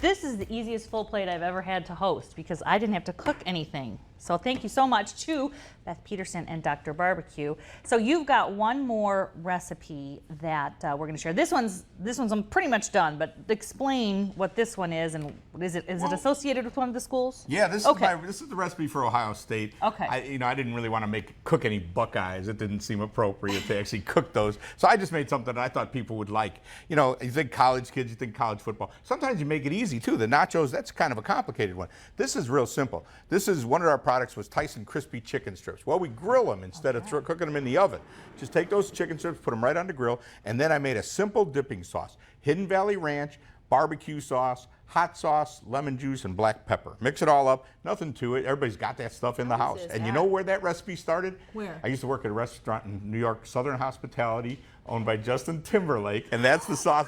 This is the easiest full plate I've ever had to host because I didn't have to cook anything. So thank you so much to Beth Peterson and Dr. Barbecue. So you've got one more recipe that we're going to share. This one's I'm pretty much done, but explain what this one is and is it associated with one of the schools? Yeah, this is the recipe for Ohio State. Okay. I didn't really want to cook any Buckeyes. It didn't seem appropriate to actually cook those. So I just made something that I thought people would like. You know, you think college kids, you think college football. Sometimes you make it easy too. The nachos, that's kind of a complicated one. This is real simple. This is one of our products was Tyson crispy chicken strips. Well, we grill them instead of cooking them in the oven. Just take those chicken strips, put them right on the grill, and then I made a simple dipping sauce. Hidden Valley Ranch, barbecue sauce, hot sauce, lemon juice, and black pepper. Mix it all up. Nothing to it. Everybody's got that stuff in the house. And you know where that recipe started? Where? I used to work at a restaurant in New York, Southern Hospitality, owned by Justin Timberlake, and that's the sauce.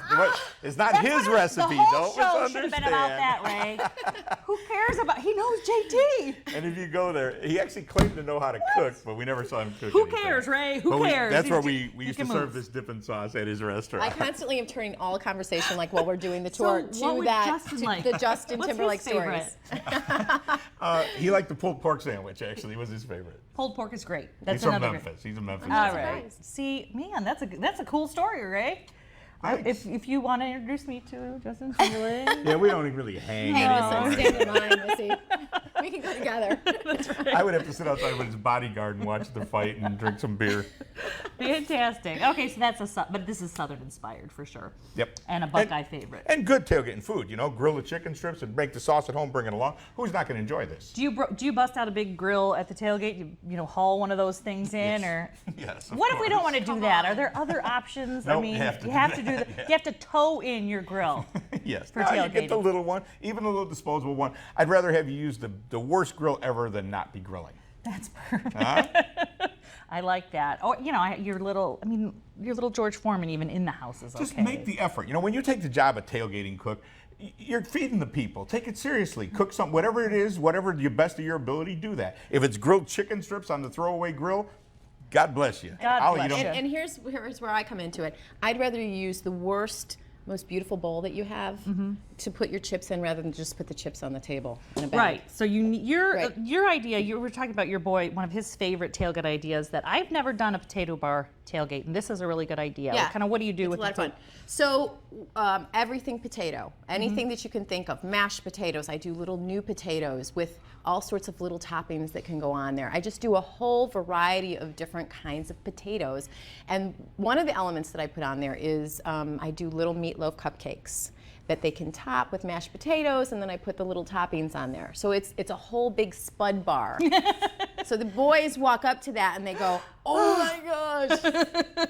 It's not his recipe, though. The whole show should have been about that, Ray. Who cares about? He knows JT. And if you go there, he actually claimed to know how to cook, but we never saw him cook. Who cares, Ray? Who cares? That's where we used to serve this dipping sauce at his restaurant. I constantly am turning all conversation, like while we're doing the tour, So to the Justin Timberlake stories. He liked the pulled pork sandwich. Actually, was his favorite. Pulled pork is great. That's He's from another Memphis. He's a Memphis. All guy. right. See, man, that's a cool story, Ray. If you want to introduce me to Justin Timberlake. Yeah, we don't really hang Hey, anymore. listen, stand in line, Missy. We can go together. That's right. I would have to sit outside with his bodyguard and watch the fight and drink some beer. Fantastic. Okay, so but this is Southern inspired for sure. Yep. And a Buckeye favorite. And good tailgating food, you know, grill the chicken strips and make the sauce at home, bring it along. Who's not going to enjoy this? Do you bust out a big grill at the tailgate? You know, haul one of those things in, Yes. or Yes. what if we don't want to do that? Are there other options? Nope, I mean, you have to do do that, that. yeah. You have to tow in your grill. Yes. For Now, you get the tailgating. little one, even the little disposable one. I'd rather have you use the worst grill ever than not be grilling. That's perfect. Huh? I like that. Or you know, your little George Foreman even in the house is okay. Just make the effort. You know, when you take the job of tailgating cook, you're feeding the people. Take it seriously. Cook something, whatever it is, whatever the best of your ability, do that. If it's grilled chicken strips on the throwaway grill, God bless you. God bless eat you. them. And here's where I come into it. I'd rather you use the worst, most beautiful bowl that you have to put your chips in rather than just put the chips on the table in a bag. Right. So your Right. idea, you were talking about your boy, one of his favorite tailgate ideas that I've never done a potato bar tailgate, and this is a really good idea. Yeah. Kind of what do you do It's with a lot of the fun. So everything potato, anything that you can think of, mashed potatoes. I do little new potatoes with all sorts of little toppings that can go on there. I just do a whole variety of different kinds of potatoes. And one of the elements that I put on there is I do little meatloaf cupcakes that they can top with mashed potatoes, and then I put the little toppings on there. So it's a whole big spud bar. So the boys walk up to that and they go, "Oh my gosh,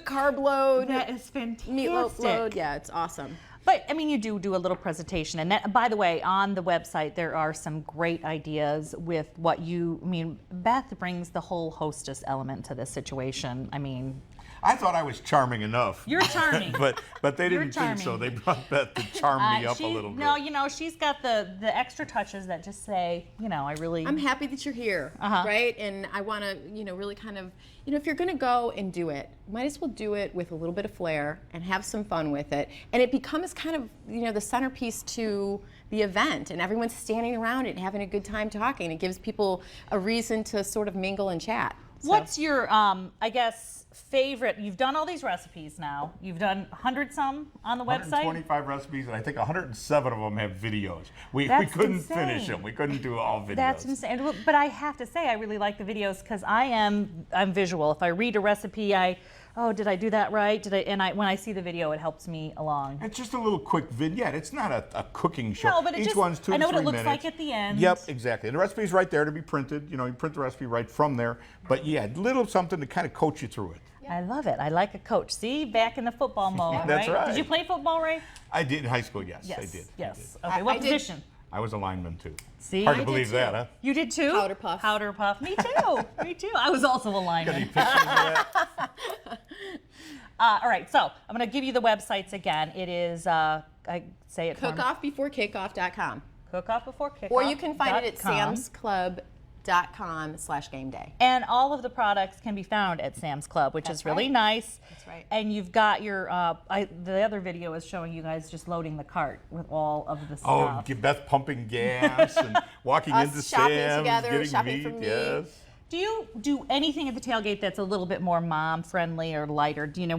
carb load, That is fantastic. meatloaf load." Yeah, it's awesome. But I mean, you do a little presentation, and that, by the way, on the website there are some great ideas with what you. I mean, Beth brings the whole hostess element to this situation. I mean, I thought I was charming enough. You're charming. but they You're didn't think so. charming. They brought Beth to charm me up a little bit. No, you know, she's got the extra touches that just say, you know, I really. I'm happy that you're here, right? And I want to, really kind of, if you're going to go and do it, might as well do it with a little bit of flair and have some fun with it. And it becomes kind of, the centerpiece to the event, and everyone's standing around it and having a good time talking. It gives people a reason to sort of mingle and chat. So. What's your, I guess, favorite? You've done all these recipes now. You've done 100 some on the website. 125 recipes, and I think 107 of them have videos. We That's couldn't insane. finish them. We couldn't do all videos. That's insane. But I have to say, I really like the videos because I'm visual. If I read a recipe, did I do that right? When I see the video, it helps me along. It's just a little quick vignette. It's not a cooking show. No, but Each one's 2 to 3 minutes. I know what it looks like at the end. Yep, exactly. And the recipe's right there to be printed. You print the recipe right from there. But yeah, little something to kind of coach you through it. I love it. I like a coach. See, back in the football mode, That's right. Did you play football, Ray? I did in high school, yes. Yes. I did. Yes. I did. Okay. What I did. position? I was a lineman too. See, Hard I to did believe too. that, huh? You did too? Powder puff. Powder puff. Me too. Me too. I was also a Got any lineman. pictures of that? All right, so I'm going to give you the websites again. It is, I say it for me. Cookoffbeforekickoff.com. Cookoff before kickoff. Or you can find it at Sam's Club samsclub.com/gameday. And all of the products can be found at Sam's Club, which is really nice. That's right. And you've got your, the other video is showing you guys just loading the cart with all of the Oh, stuff. Beth pumping gas and walking Us into shopping Sam's, together, getting shopping meat. for meat. Yes. Do you do anything at the tailgate that's a little bit more mom friendly or lighter? Do you know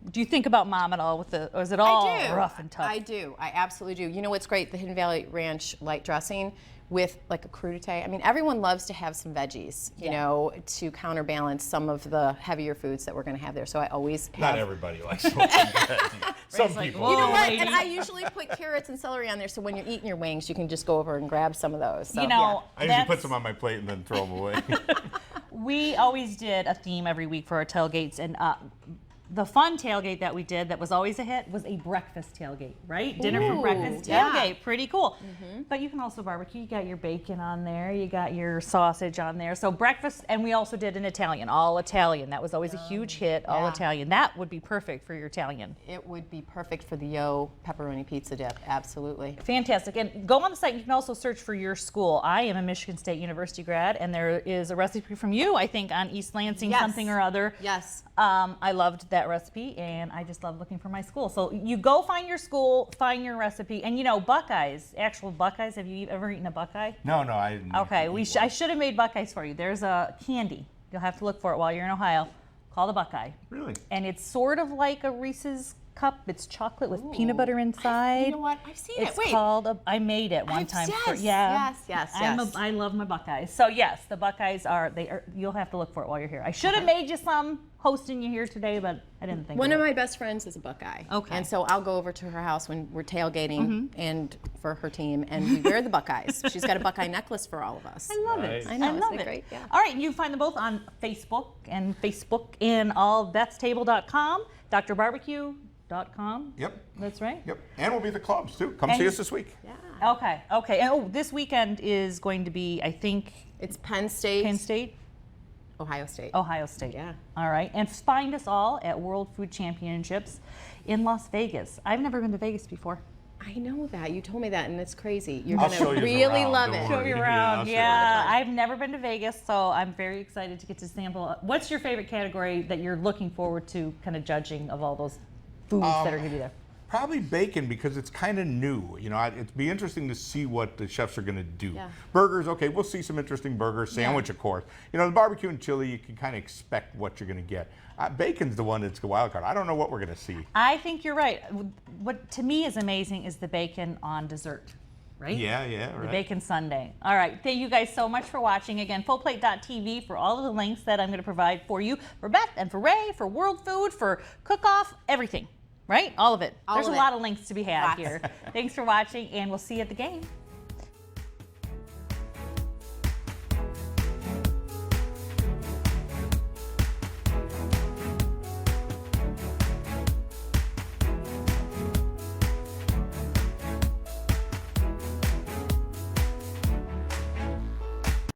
do you think about mom at all with the, or is it all I do. rough and tough? I do. I absolutely do. You know what's great? The Hidden Valley Ranch light dressing with like a crudité. I mean, everyone loves to have some veggies, you know, to counterbalance some of the heavier foods that we're going to have there. So I always have. Not everybody likes smoking veggies. Some like, people. whoa. You know what? lady. And I usually put carrots and celery on there, so when you're eating your wings, you can just go over and grab some of those. So, You know, I usually put some on my plate and then throw them away. we always did a theme every week for our tailgates, and the fun tailgate that we did that was always a hit was a breakfast tailgate, right? Dinner for Ooh, breakfast yeah. tailgate, pretty cool. But you can also barbecue. You got your bacon on there, you got your sausage on there. So breakfast, and we also did an Italian, all Italian. That was always a huge hit, all yeah. Italian. That would be perfect for your Italian. It would be perfect for the Yo pepperoni pizza dip. Absolutely. Fantastic. And go on the site. You can also search for your school. I am a Michigan State University grad, and there is a recipe from you, I think, on East Lansing, Yes. something or other. Yes. I loved that recipe, and I just love looking for my school. So you go find your school, find your recipe, and you know, Buckeyes, actual Buckeyes. Have you ever eaten a Buckeye? No, I didn't. Okay, eat I one. should have made Buckeyes for you. There's a candy. You'll have to look for it while you're in Ohio. Called a Buckeye. Really? And it's sort of like a Reese's cup. It's chocolate with peanut butter inside. You know what? I've seen It's it. Wait. called I made it one time. Yes, yes. I love my Buckeyes. So yes, the Buckeyes are. You'll have to look for it while you're here. I should have made you some hosting you here today, but I didn't think. One of of it. my best friends is a Buckeye. Okay. And so I'll go over to her house when we're tailgating and for her team, and we wear the Buckeyes. She's got a Buckeye necklace for all of us. I love it. Nice. I know, I isn't love it it. great? Yeah. All right, you find them both on Facebook and all betstable.com, drbarbecue.com. Yep. That's right. Yep. And we'll be at the clubs too. Come And- see us this week. Yeah. Okay. And this weekend is going to be, I think, It's Penn State, Penn State, Ohio State. Ohio State. Yeah. All right. And find us all at World Food Championships in Las Vegas. I've never been to Vegas before. I know that. You told me that, and it's crazy. You're I'll going show to you really around, love don't it. worry. Show you Yeah, around. I'll show you Yeah, around. I've never been to Vegas, so I'm very excited to get to sample. What's your favorite category that you're looking forward to kind of judging of all those foods that are going to be there? Probably bacon because it's kind of new. You know, it'd be interesting to see what the chefs are going to do. Yeah. Burgers, okay, we'll see some interesting burgers. Sandwich, of course. You know, the barbecue and chili, you can kind of expect what you're going to get. Bacon's the one that's the wild card. I don't know what we're going to see. I think you're right. What to me is amazing is the bacon on dessert, right? Yeah, The right. Bacon Sundae. All right. Thank you guys so much for watching. Again, fullplate.tv for all of the links that I'm going to provide for you, for Beth and for Ray, for World Food, for Cook-Off, everything, right? All of it. All There's of a it. lot of links to be had Lots. here. Thanks for watching, and we'll see you at the game.